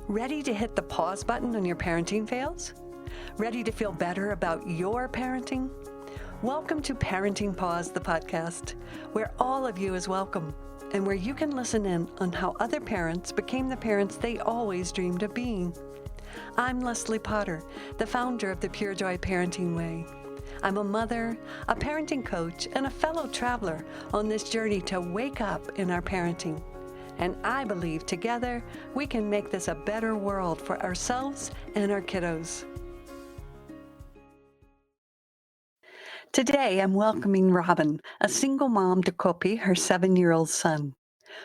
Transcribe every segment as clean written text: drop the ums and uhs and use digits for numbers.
Ready to hit the pause button on your parenting fails? Ready to feel better about your parenting? Welcome to Parenting Pause, the podcast, where all of you is welcome and where you can listen in on how other parents became the parents they always dreamed of being. I'm Leslie Potter, the founder of the Pure Joy Parenting Way. I'm a mother, a parenting coach, and a fellow traveler on this journey to wake up in our parenting. And I believe together we can make this a better world for ourselves and our kiddos. Today I'm welcoming Robin, a single mom to copy her 7-year-old son.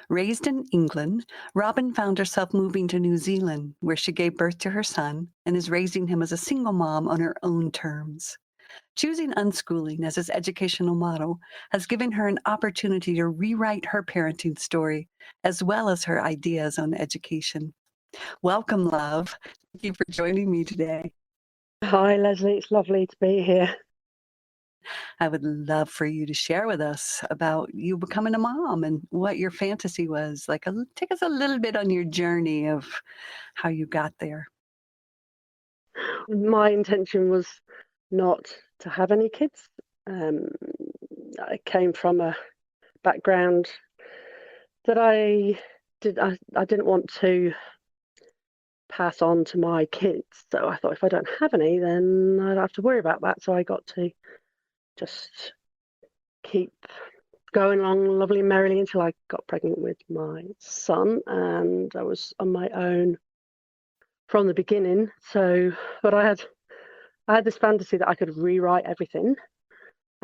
Raised in England, Robin found herself moving to New Zealand, where she gave birth to her son and is raising him as a single mom on her own terms. Choosing unschooling as his educational model has given her an opportunity to rewrite her parenting story, as well as her ideas on education. Welcome, love. Thank you for joining me today. Hi, Leslie. It's lovely to be here. I would love for you to share with us about you becoming a mom and what your fantasy was. Take us a little bit on your journey of how you got there. My intention was not to have any kids. I came from a background that I didn't want to pass on to my kids. So I thought if I don't have any, then I don't have to worry about that. So I got to just keep going along lovely and merrily until I got pregnant with my son, and I was on my own from the beginning. But I had this fantasy that I could rewrite everything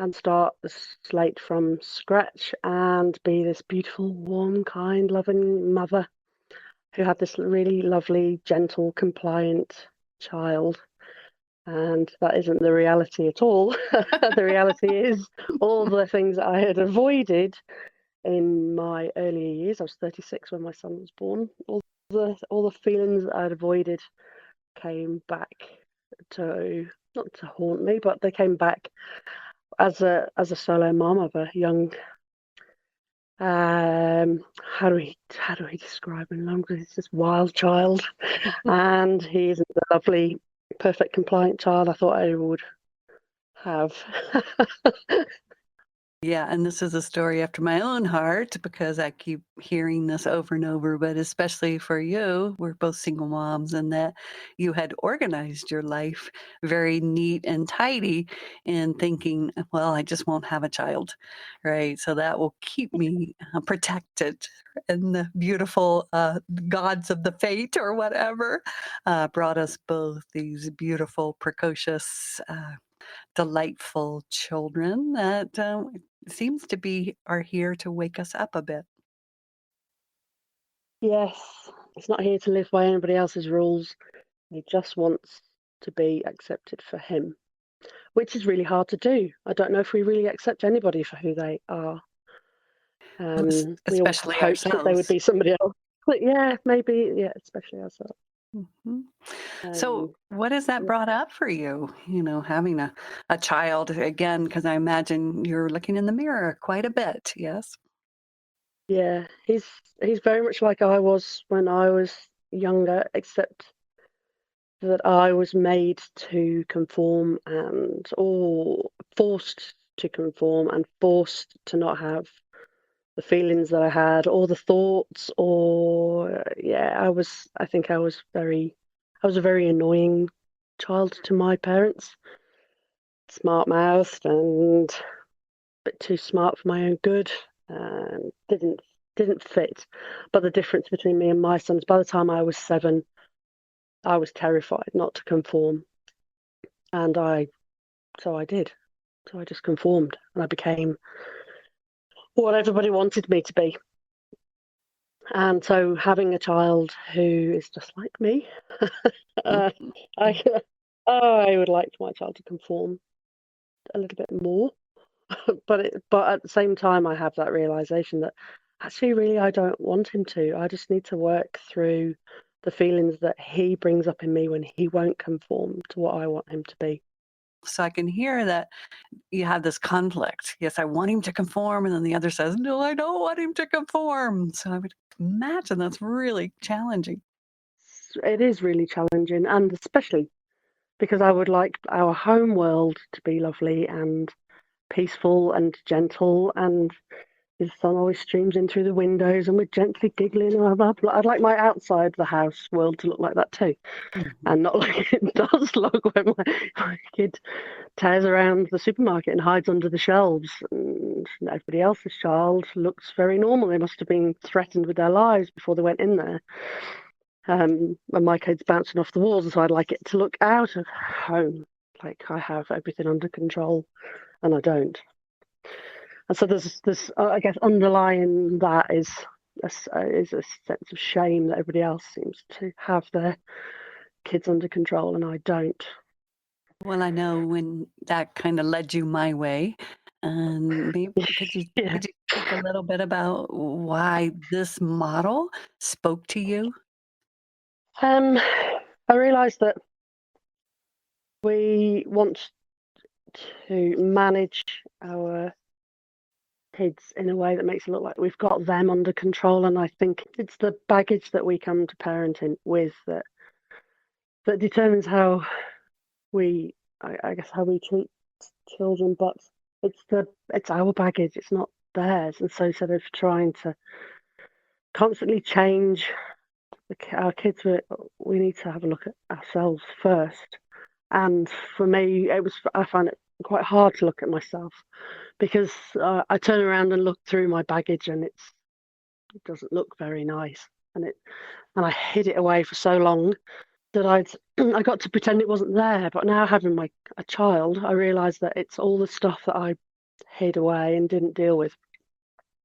and start the slate from scratch and be this beautiful, warm, kind, loving mother who had this really lovely, gentle, compliant child. And that isn't the reality at all. The reality is all the things that I had avoided in my earlier years. I was 36 when my son was born. All the feelings that I had avoided came back to, not to haunt me, but they came back as a solo mom of a young how do we describe him? Because he's this wild child, and he's a lovely, perfect, compliant child I thought I would have. Yeah, and this is a story after my own heart because I keep hearing this over and over, but especially for you, we're both single moms, and that you had organized your life very neat and tidy in thinking, well, I just won't have a child, right? So that will keep me protected. And the beautiful gods of the fate or whatever brought us both these beautiful, precocious, delightful children that seems to be are here to wake us up a bit. Yes, he's not here to live by anybody else's rules. He just wants to be accepted for him, which is really hard to do. I don't know if we really accept anybody for who they are. We all Especially hoped that they would ourselves. be somebody else. But yeah, maybe, yeah, especially ourselves. Mhm. So what has that Yeah. brought up for you, having a child again, because I imagine you're looking in the mirror quite a bit, yes? Yeah, he's very much like I was when I was younger, except that I was made to conform or forced to conform and forced to not have the feelings that I had or the thoughts I think I was a very annoying child to my parents, smart mouthed and a bit too smart for my own good, and didn't fit. But the difference between me and my sons, by the time I was 7, I was terrified not to conform, and I did. So I just conformed, and I became what everybody wanted me to be. And so having a child who is just like me, I I would like my child to conform a little bit more, but at the same time, I have that realization that actually, really, I don't want him to. I just need to work through the feelings that he brings up in me when he won't conform to what I want him to be. So I can hear that you have this conflict. Yes, I want him to conform, and then the other says, no, I don't want him to conform. So I would imagine that's really challenging. it is really challenging, and especially because I would like our home world to be lovely and peaceful and gentle, and the sun always streams in through the windows, and we're gently giggling. And I'd like my outside the house world to look like that too, Mhm. and not like it does look when my kid tears around the supermarket and hides under the shelves, and everybody else's child looks very normal. They must have been threatened with their lives before they went in there. And my kid's bouncing off the walls, and so I'd like it to look out of home, like I have everything under control, and I don't. And so there's I guess underlying that is is a sense of shame that everybody else seems to have their kids under control and I don't. Well, I know when that kind of led you my way, and maybe could you Yeah. could you speak a little bit about why this model spoke to you? Um, I realised that we want to manage our kids in a way that makes it look like we've got them under control, and I think it's the baggage that we come to parenting with that determines how we, I guess, how we treat children. But it's our baggage, it's not theirs, and so instead of trying to constantly change our kids, we need to have a look at ourselves first. And for me, I find it quite hard to look at myself because I turn around and look through my baggage, and it doesn't look very nice, and I hid it away for so long that I got to pretend it wasn't there. But now having a child, I realise that it's all the stuff that I hid away and didn't deal with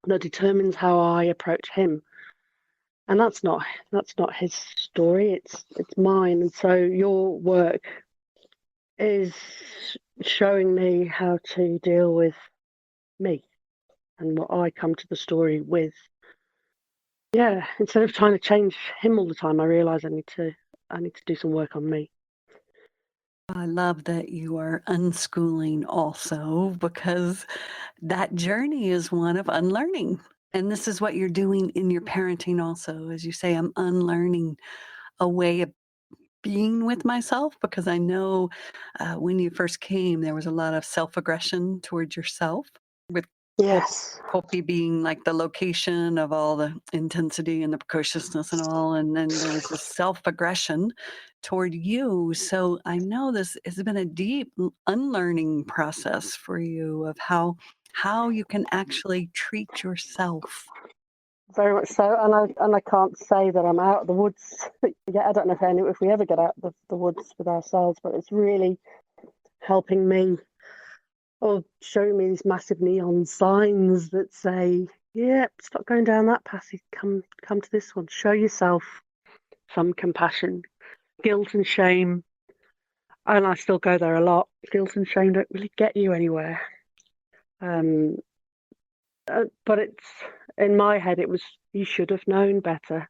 that determines how I approach him. And that's not his story. It's mine. And so your work is showing me how to deal with me and what I come to the story with. Yeah, instead of trying to change him all the time, I realise I need to do some work on me. I love that you are unschooling also because that journey is one of unlearning. And this is what you're doing in your parenting also. As you say, I'm unlearning a way of being with myself because I know when you first came, there was a lot of self aggression towards yourself, with Yes. Kopi being like the location of all the intensity and the precociousness and all. And then there was this self aggression toward you. So I know this has been a deep unlearning process for you of how you can actually treat yourself. Very much so, and I can't say that I'm out of the woods yet. I don't know if we ever get out of the woods with ourselves, but it's really helping me or showing me these massive neon signs that say, "Yeah, stop going down that passage. Come to this one. Show yourself some compassion." Guilt and shame, and I still go there a lot. Guilt and shame don't really get you anywhere. Um, but it's in my head. It was you should have known better.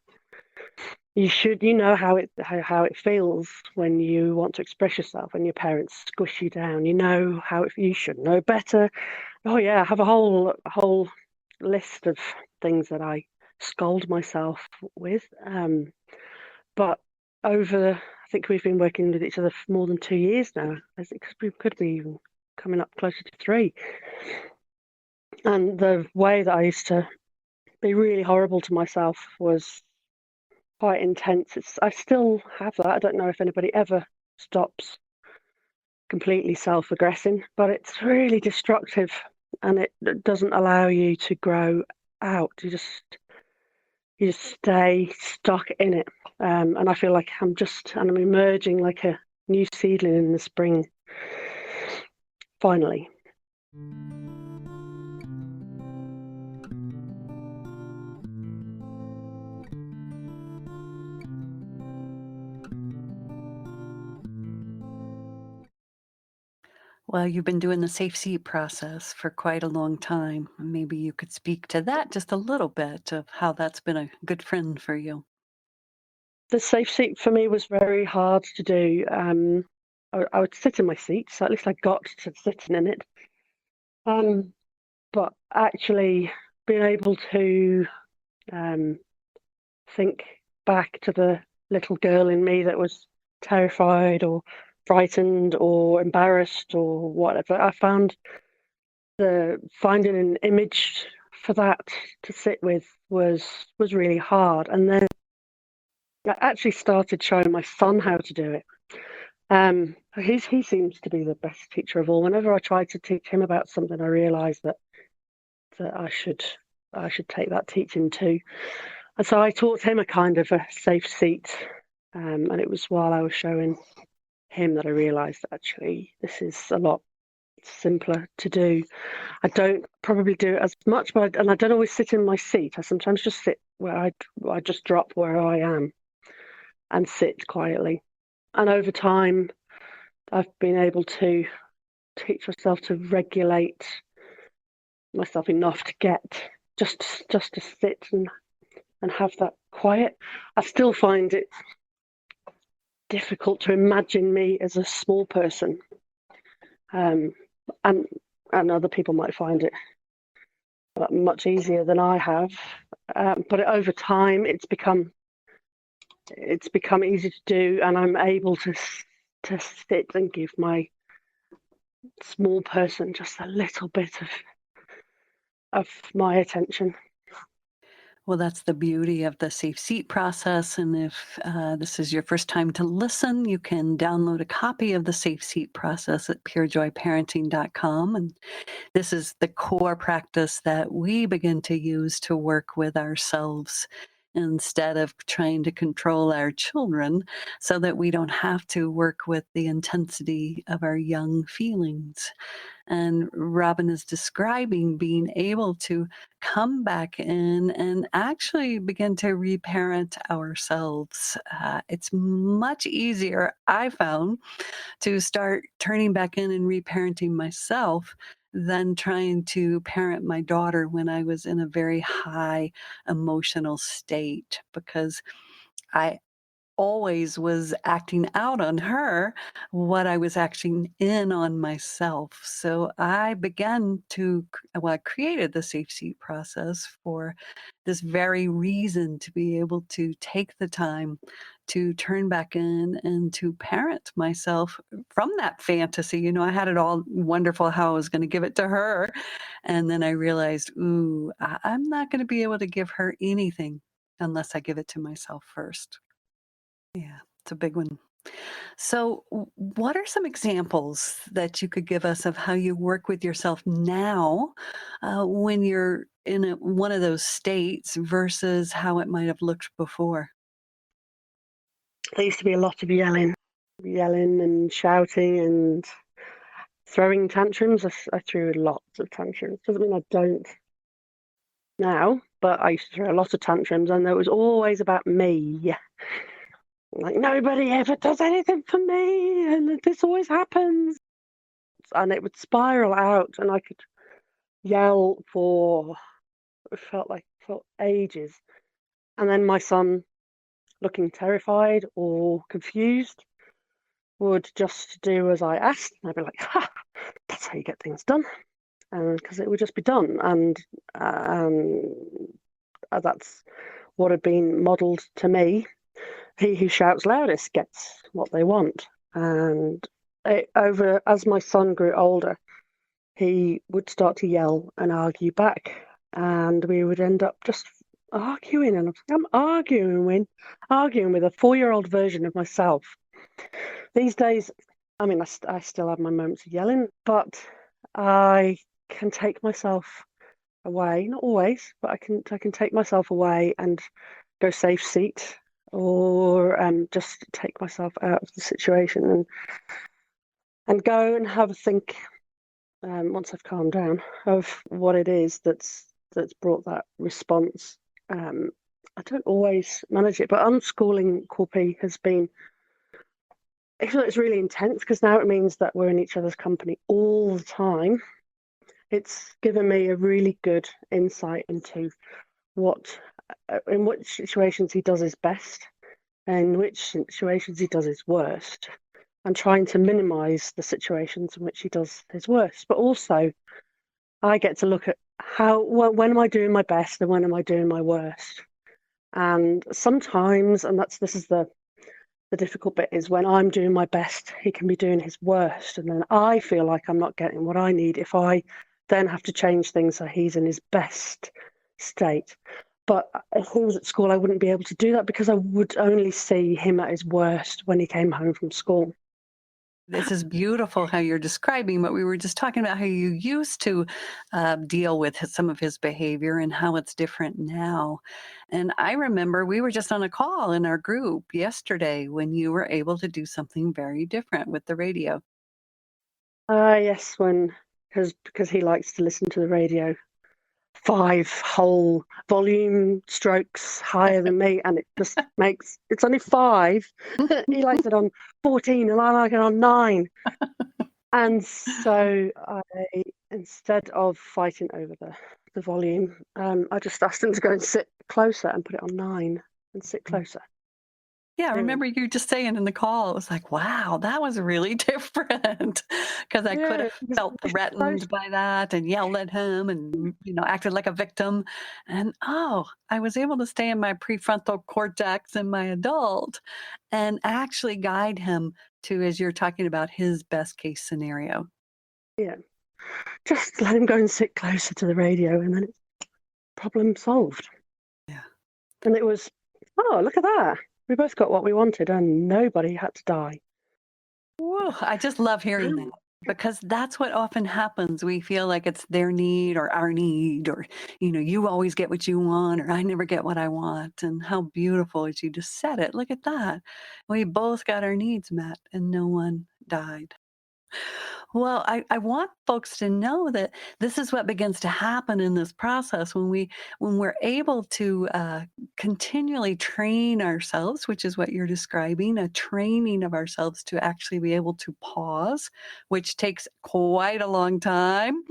You know how it feels when you want to express yourself when your parents squish you down. You know you should know better. Oh yeah, I have a whole list of things that I scold myself with. But I think we've been working with each other for more than 2 years now. I think we could be even coming up closer to three. And the way that I used to be really horrible to myself was quite intense. I still have that. I don't know if anybody ever stops completely self-aggressing, but it's really destructive, and it doesn't allow you to grow out. You just stay stuck in it, and I feel like I'm emerging like a new seedling in the spring. Finally. Well, you've been doing the safe seat process for quite a long time. Maybe you could speak to that just a little bit of how that's been a good friend for you. The safe seat for me was very hard to do. I would sit in my seat, so at least I got to sitting in it. Um, but actually being able to um, think back to the little girl in me that was terrified or frightened or embarrassed or whatever. I found finding an image for that to sit with was really hard. And then I actually started showing my son how to do it. He seems to be the best teacher of all. Whenever I try to teach him about something, I realise that I should take that teaching too. And so I taught him a kind of a safe seat, and it was while I was showing him that I realised that actually this is a lot simpler to do. I don't probably do it as much, and I don't always sit in my seat. I sometimes just sit where I just drop where I am and sit quietly. And over time, I've been able to teach myself to regulate myself enough to get just to sit and have that quiet. I still find it difficult to imagine me as a small person, and other people might find it much easier than I have. But over time, it's become easy to do, and I'm able to sit and give my small person just a little bit of my attention. Well, that's the beauty of the safe seat process. And if this is your first time to listen, you can download a copy of the safe seat process at purejoyparenting.com. And this is the core practice that we begin to use to work with ourselves instead of trying to control our children so that we don't have to work with the intensity of our young feelings. And Robin is describing being able to come back in and actually begin to reparent ourselves. It's much easier, I found, to start turning back in and reparenting myself than trying to parent my daughter when I was in a very high emotional state, because I always was acting out on her what I was acting in on myself. So I began to, well, I created the safe seat process for this very reason, to be able to take the time to turn back in and to parent myself from that fantasy. I had it all wonderful how I was going to give it to her. And then I realized, ooh, I'm not going to be able to give her anything unless I give it to myself first. Yeah, it's a big one. So, what are some examples that you could give us of how you work with yourself now, when you're in one of those states versus how it might have looked before? There used to be a lot of yelling and shouting and throwing tantrums. I threw lots of tantrums. Doesn't mean I don't now, but I used to throw a lot of tantrums, and it was always about me. Like, nobody ever does anything for me, and this always happens. And it would spiral out, and I could yell for, it for ages. And then my son, looking terrified or confused, would just do as I asked. And I'd be like, ha, that's how you get things done. And because it would just be done. And that's what had been modelled to me. He who shouts loudest gets what they want. And as my son grew older, he would start to yell and argue back. And we would end up just arguing. And I'm arguing with a 4-year-old version of myself. These days, I mean, I still have my moments of yelling, but I can take myself away. Not always, but I can take myself away and go safe seat, or just take myself out of the situation and go and have a think, once I've calmed down, of what it is that's brought that response. I don't always manage it, but unschooling Corpy has been, I feel it's really intense, because now it means that we're in each other's company all the time. It's given me a really good insight into in which situations he does his best, and in which situations he does his worst, and trying to minimize the situations in which he does his worst. But also, I get to look at when am I doing my best and when am I doing my worst. And sometimes, and this is the The difficult bit is when I'm doing my best, he can be doing his worst. And then I feel like I'm not getting what I need if I then have to change things so he's in his best state. But if he was at school, I wouldn't be able to do that because I would only see him at his worst when he came home from school. This is beautiful how you're describing what we were just talking about, how you used to deal with some of his behavior and how it's different now. And I remember we were just on a call in our group yesterday when you were able to do something very different with the radio. Yes, when because he likes to listen to the radio 5 whole volume strokes higher than me, and it just makes it's only 5. He likes it on 14, and I like it on 9. And so instead of fighting over the volume, I just asked him to go and sit closer and put it on 9 and sit closer. Yeah, I Hear him. remember you just saying in the call, it was like, wow, that was really different. Because I could Yeah, have felt close. threatened by that and yelled at him and, acted like a victim. And oh, I was able to stay in my prefrontal cortex and my adult and actually guide him to, as you're talking about, his best case scenario. Yeah, just let him go and sit closer to the radio, and then it's problem solved. Yeah. And it was, oh, look at that. We both got what we wanted, and nobody had to die. Woo, I just love hearing that because that's what often happens. We feel like it's their need or our need, or, you always get what you want, or I never get what I want. And how beautiful as you just said it. Look at that. We both got our needs met and no one died. Well, I want folks to know that this is what begins to happen in this process when we're able to continually train ourselves, which is what you're describing, a training of ourselves to actually be able to pause, which takes quite a long time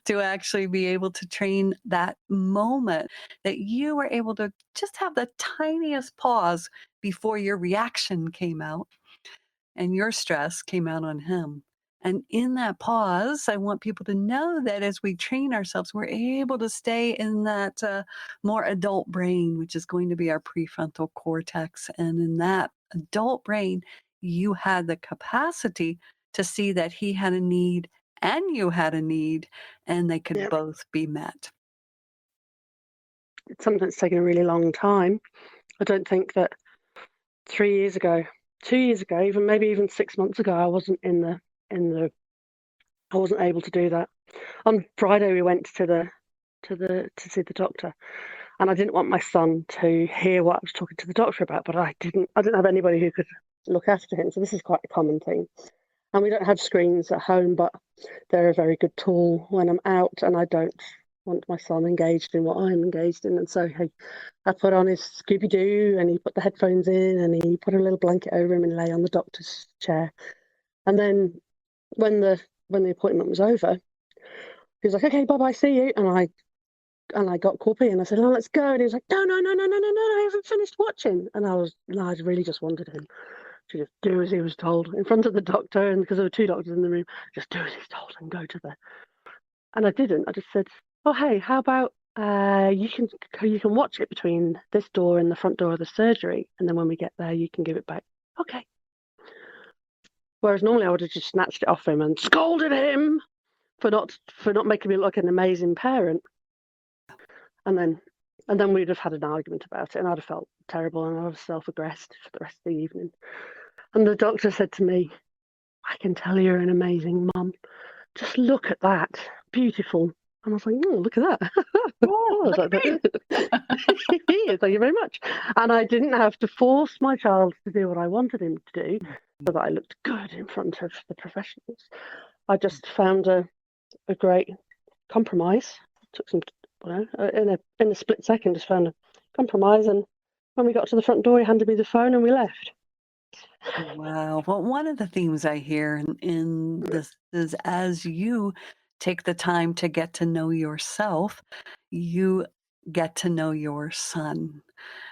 to actually be able to train that moment that you were able to just have the tiniest pause before your reaction came out and your stress came out on him. And in that pause, I want people to know that as we train ourselves, we're able to stay in that more adult brain, which is going to be our prefrontal cortex. And in that adult brain, you had the capacity to see that he had a need and you had a need, and they could Yeah, both be met. it's something that's taken a really long time. I don't think that 3 years ago, 2 years ago, even maybe even 6 months ago, in the I wasn't able to do that. On Friday, we went to see the doctor, and I didn't want my son to hear what I was talking to the doctor about, but I didn't have anybody who could look after him. So this is quite a common thing. And we don't have screens at home, but they're a very good tool when I'm out and I don't want my son engaged in what I'm engaged in. And so I put on his Scooby Doo, and he put the headphones in, and he put a little blanket over him and lay on the doctor's chair. And then when the appointment was over, he was like, "Okay, bye bye, see you." And I got Corpy and I said, "Oh, let's go." And he was like, "No, no, no, no, no, no, no, I haven't finished watching." And I really just wanted him to just do as he was told in front of the doctor, and because there were 2 doctors in the room, just do as he's told and go to the. And I didn't. I just said, "Oh, hey, how about you can watch it between this door and the front door of the surgery, and then when we get there, you can give it back." Okay. Whereas normally I would have just snatched it off him and scolded him for not making me look like an amazing parent. And then we'd have had an argument about it, and I'd have felt terrible, and I'd have self-aggressed for the rest of the evening. And the doctor said to me, "I can tell you're an amazing mum. Just look at that. Beautiful." And I was like, "Oh, look at that." Oh, Oh, look at me. thank you very much. And I didn't have to force my child to do what I wanted him to do so that I looked good in front of the professionals. I just found a great compromise. Took some, in a split second, just found a compromise. And when we got to the front door, he handed me the phone and we left. Wow. Well, one of the themes I hear in this is as you take the time to get to know yourself, you get to know your son,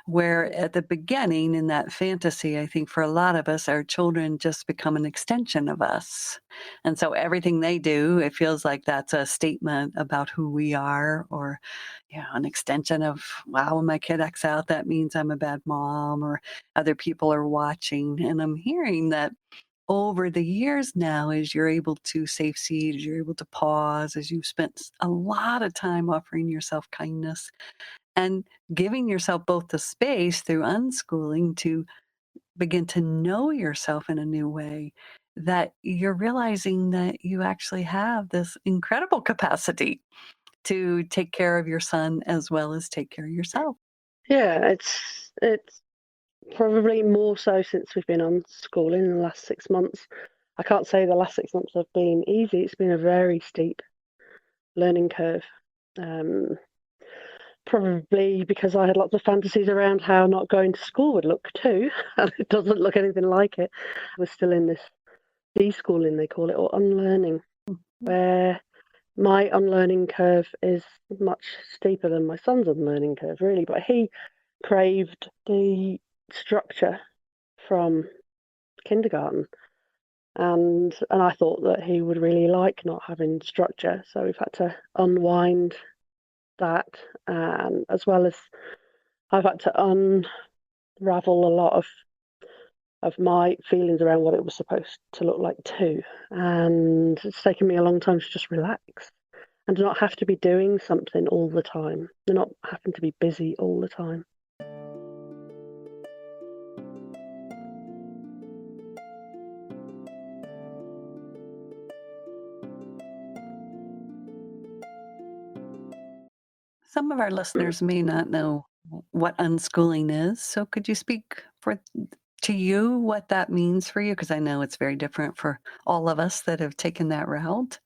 Where at the beginning in that fantasy, I think for a lot of us, our children just become an extension of us. And so everything they do, it feels like that's a statement about who we are, or yeah, an extension of, wow, when my kid acts out, that means I'm a bad mom, or other people are watching. And I'm hearing that over the years now, as you're able to save seed, as you're able to pause, as you've spent a lot of time offering yourself kindness and giving yourself both the space through unschooling to begin to know yourself in a new way, that you're realizing that you actually have this incredible capacity to take care of your son as well as take care of yourself. Yeah, it's probably more so since we've been on school in the last 6 months. I can't say the last 6 months have been easy. It's been a very steep learning curve. Um, Probably because I had lots of fantasies around how not going to school would look too, and it doesn't look anything like it. We're still in this deschooling, they call it, or unlearning, Mhm. where my unlearning curve is much steeper than my son's unlearning curve, really. But he craved the structure from kindergarten, and I thought that he would really like not having structure. So we've had to unwind that, as well as I've had to unravel a lot of my feelings around what it was supposed to look like too. And it's taken me a long time to just relax and not have to be doing something all the time, and not having to be busy all the time. Some of our listeners may not know what unschooling is. So could you speak for to you what that means for you? Because I know it's very different for all of us that have taken that route.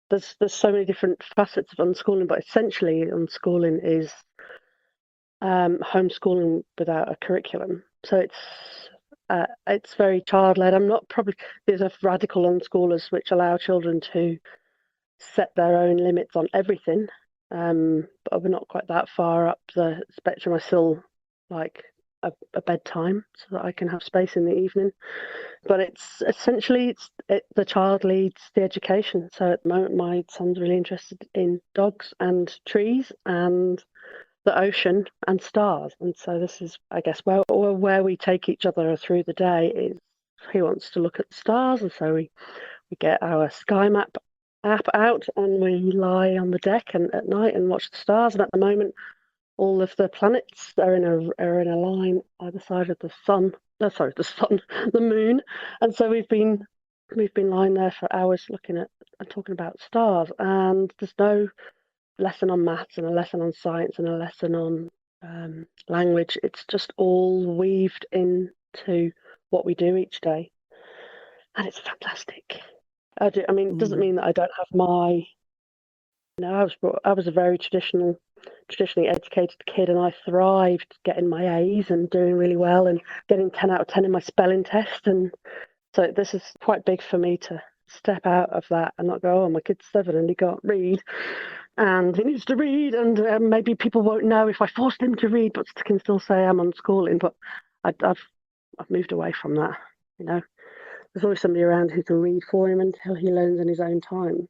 There's so many different facets of unschooling, but essentially unschooling is homeschooling without a curriculum. So it's very child led. I'm not probably There's a radical unschoolers which allow children to set their own limits on everything. But we're not quite that far up the spectrum. I still like a bedtime so that I can have space in the evening. But it's essentially the child leads the education. So at the moment, my son's really interested in dogs and trees and the ocean and stars. And so this is, I guess, where we take each other through the day is he wants to look at the stars, and so we get our sky map app out and we lie on the deck and at night and watch the stars. And at the moment, all of the planets are in a line either side of the sun. No, sorry, the sun, the moon. And so we've been lying there for hours looking at and talking about stars. And there's no lesson on maths and a lesson on science and a lesson on language. It's just all weaved into what we do each day, and it's fantastic. I mean, it doesn't mean Mm. that I don't have my. I was a very traditionally educated kid, and I thrived getting my A's and doing really well and getting 10 out of 10 in my spelling test. And so this is quite big for me to step out of that and not go, oh, my kid's 7 and he can't read, and he needs to read, and maybe people won't know if I forced him to read, but can still say I'm unschooling. But I've moved away from that. You know, there's always somebody around who can read for him until he learns in his own time.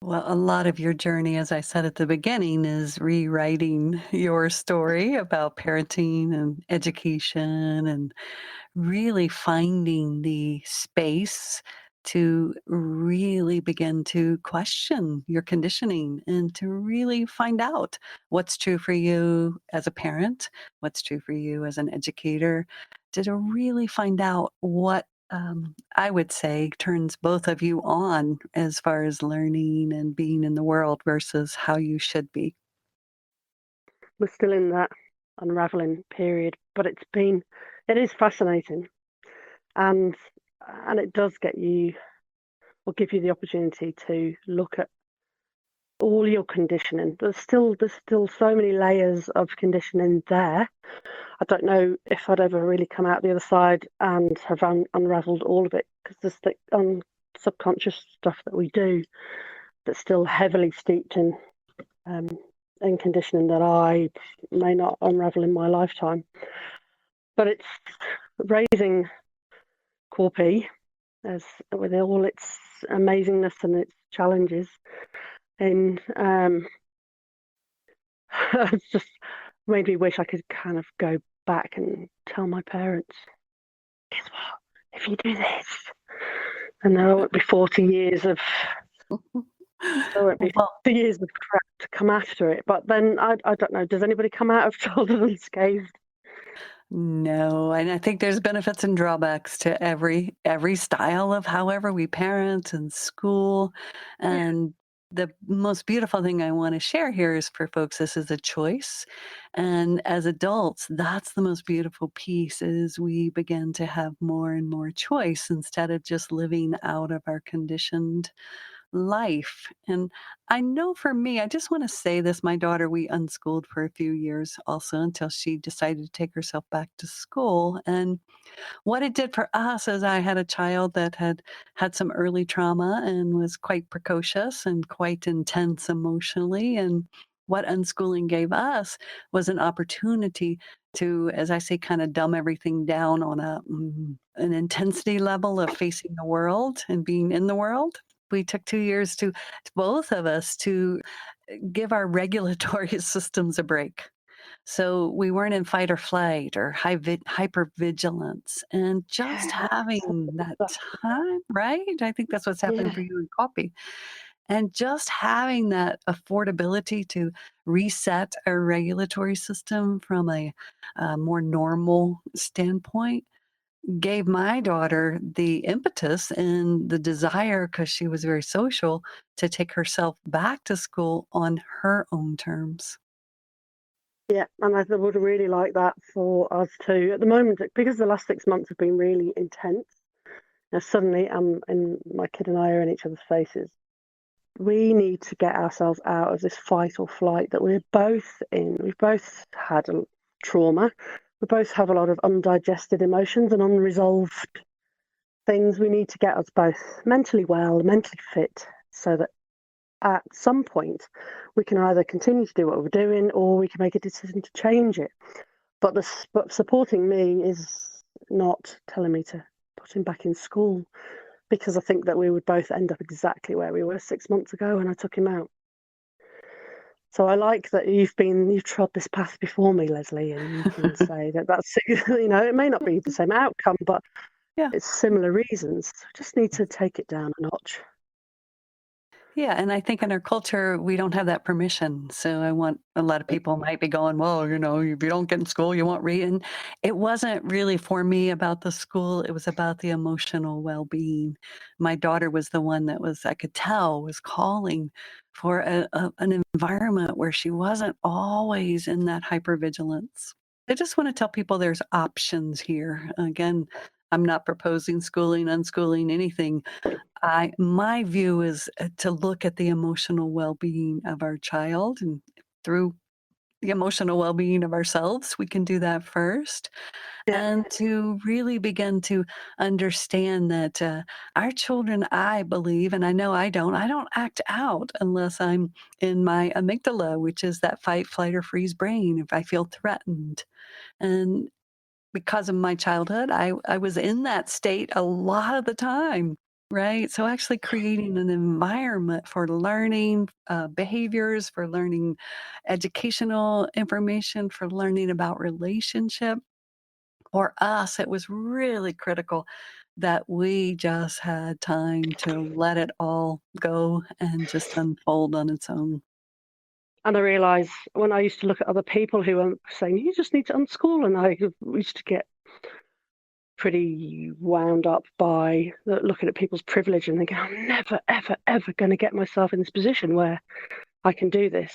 Well, a lot of your journey, as I said at the beginning, is rewriting your story about parenting and education and really finding the space to really begin to question your conditioning and to really find out what's true for you as a parent, what's true for you as an educator, to really find out what I would say turns both of you on as far as learning and being in the world versus how you should be. We're still in that unraveling period, but it is fascinating, and it does get you or give you the opportunity to look at all your conditioning. There's still so many layers of conditioning there. I don't know if I'd ever really come out the other side and have unraveled all of it, because there's the subconscious stuff that we do that's still heavily steeped in um, and conditioning that I may not unravel in my lifetime. But it's raising Corpy, as with all its amazingness and its challenges, and it's just made me wish I could kind of go back and tell my parents, guess what? If you do this, and there won't be 40 years of Well, crap to come after it. But then I don't know. Does anybody come out of childhood unscathed? no, and I think there's benefits and drawbacks to every style of however we parent and school. Yeah, And the most beautiful thing I want to share here is for folks, this is a choice. And as adults, that's the most beautiful piece is we begin to have more and more choice instead of just living out of our conditioned life. And I know for me, I just want to say this, my daughter, we unschooled for a few years also until she decided to take herself back to school. And what it did for us is I had a child that had had some early trauma and was quite precocious and quite intense emotionally. And what unschooling gave us was an opportunity to, as I say, kind of dumb everything down on an intensity level of facing the world and being in the world. We took 2 years to both of us to give our regulatory systems a break. So we weren't in fight or flight or hypervigilance. And just yeah, having that time, right? I think that's what's happening yeah, for you in coffee. And just having that affordability to reset our regulatory system from a more normal standpoint gave my daughter the impetus and the desire, because she was very social, to take herself back to school on her own terms. yeah. And I would really like that for us too. At the moment, because the last 6 months have been really intense. Now suddenly, and my kid and I are in each other's faces. We need to get ourselves out of this fight or flight that we're both in. We've both had a trauma. We both have a lot of undigested emotions and unresolved things. We need to get us both mentally well, mentally fit, so that at some point we can either continue to do what we're doing or we can make a decision to change it. But supporting me is not telling me to put him back in school, because I think that we would both end up exactly where we were 6 months ago when I took him out. So I like that you've trod this path before me, Leslie, and you can say that that's it may not be the same outcome, but Yeah. it's similar reasons. Just need to take it down a notch. Yeah, and I think in our culture, we don't have that permission. So I want a lot of people might be going, well, if you don't get in school, you won't read. And it wasn't really for me about the school. It was about the emotional well-being. My daughter was the one that was, I could tell, was calling for an environment where she wasn't always in that hypervigilance. I just want to tell people there's options here. Again, I'm not proposing schooling, unschooling, anything. My view is, to look at the emotional well-being of our child, and through the emotional well-being of ourselves, we can do that first, Yeah. and to really begin to understand that, our children, I believe, and I know I don't act out unless I'm in my amygdala, which is that fight, flight, or freeze brain if I feel threatened, and because of my childhood, I was in that state a lot of the time, right? So actually creating an environment for learning behaviors, for learning educational information, for learning about relationship. For us, it was really critical that we just had time to let it all go and just unfold on its own. And I realise when I used to look at other people who were saying, you just need to unschool, and I used to get pretty wound up by looking at people's privilege and thinking, I'm never, ever, ever going to get myself in this position where I can do this.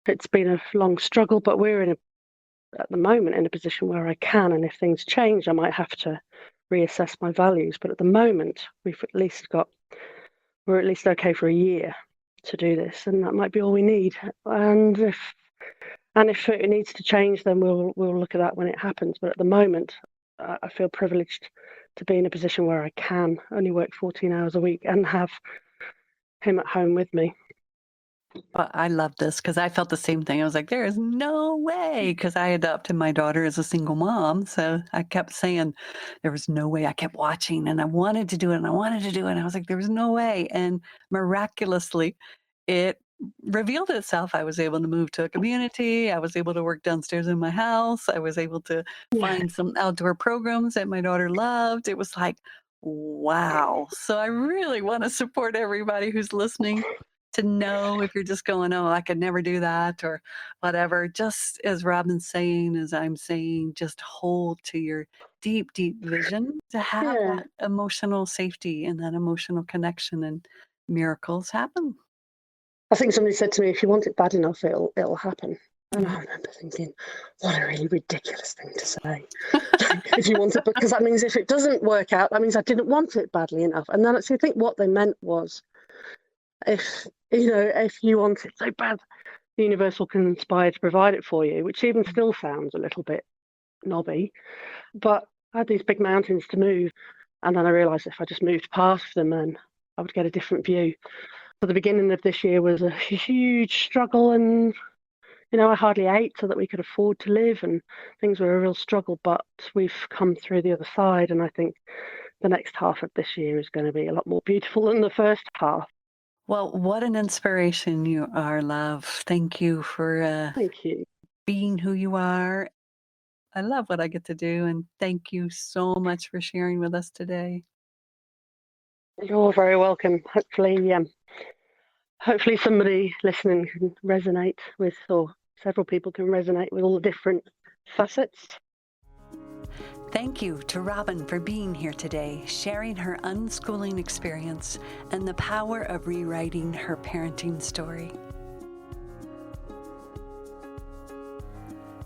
It's been a long struggle, but at the moment in a position where I can. And if things change, I might have to reassess my values. But at the moment, we're at least okay for a year to do this, and that might be all we need. And if it needs to change, then we'll look at that when it happens. But at the moment, I feel privileged to be in a position where I can only work 14 hours a week and have him at home with me. Well, I love this because I felt the same thing. I was like, "There is no way," because I adopted my daughter as a single mom, so I kept saying, "There was no way." I kept watching, and I wanted to do it, and I wanted to do it, and I was like, "There was no way," and miraculously, it revealed itself. I was able to move to a community, I was able to work downstairs in my house, I was able to Yeah, find some outdoor programs that my daughter loved. It was like, wow. So I really wanna support everybody who's listening to know if you're just going, "Oh, I could never do that," or whatever. Just as Robin's saying, as I'm saying, just hold to your deep, deep vision to have yeah. that emotional safety and that emotional connection, and miracles happen. I think somebody said to me, "If you want it bad enough, it'll happen." And Yeah. I remember thinking, what a really ridiculous thing to say. If you want it, because that means if it doesn't work out, that means I didn't want it badly enough. And then actually, I think what they meant was, if you want it so bad, the universe will conspire to provide it for you, which even still sounds a little bit knobby. But I had these big mountains to move, and then I realised if I just moved past them, then I would get a different view. So the beginning of this year was a huge struggle, and I hardly ate so that we could afford to live, and things were a real struggle. But we've come through the other side, and I think the next half of this year is going to be a lot more beautiful than the first half. Well, what an inspiration you are, love. Thank you for, Thank you. being who you are. I love what I get to do, and thank you so much for sharing with us today. You're very welcome. Hopefully somebody listening can resonate with, or several people can resonate with all the different facets. Thank you to Robin for being here today, sharing her unschooling experience and the power of rewriting her parenting story.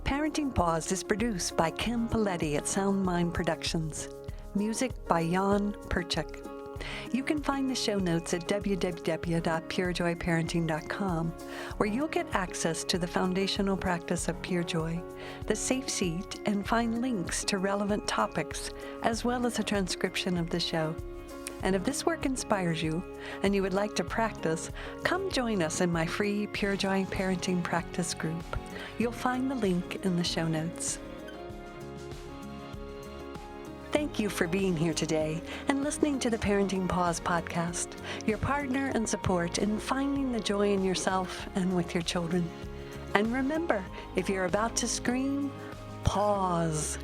Parenting Paused is produced by Kim Paletti at Sound Mind Productions. Music by Jan Perchik. You can find the show notes at www.purejoyparenting.com, where you'll get access to the foundational practice of Pure Joy, the safe seat, and find links to relevant topics, as well as a transcription of the show. And if this work inspires you and you would like to practice, come join us in my free Pure Joy Parenting Practice group. You'll find the link in the show notes. Thank you for being here today and listening to the Parenting Pause podcast, your partner and support in finding the joy in yourself and with your children. And remember, if you're about to scream, pause.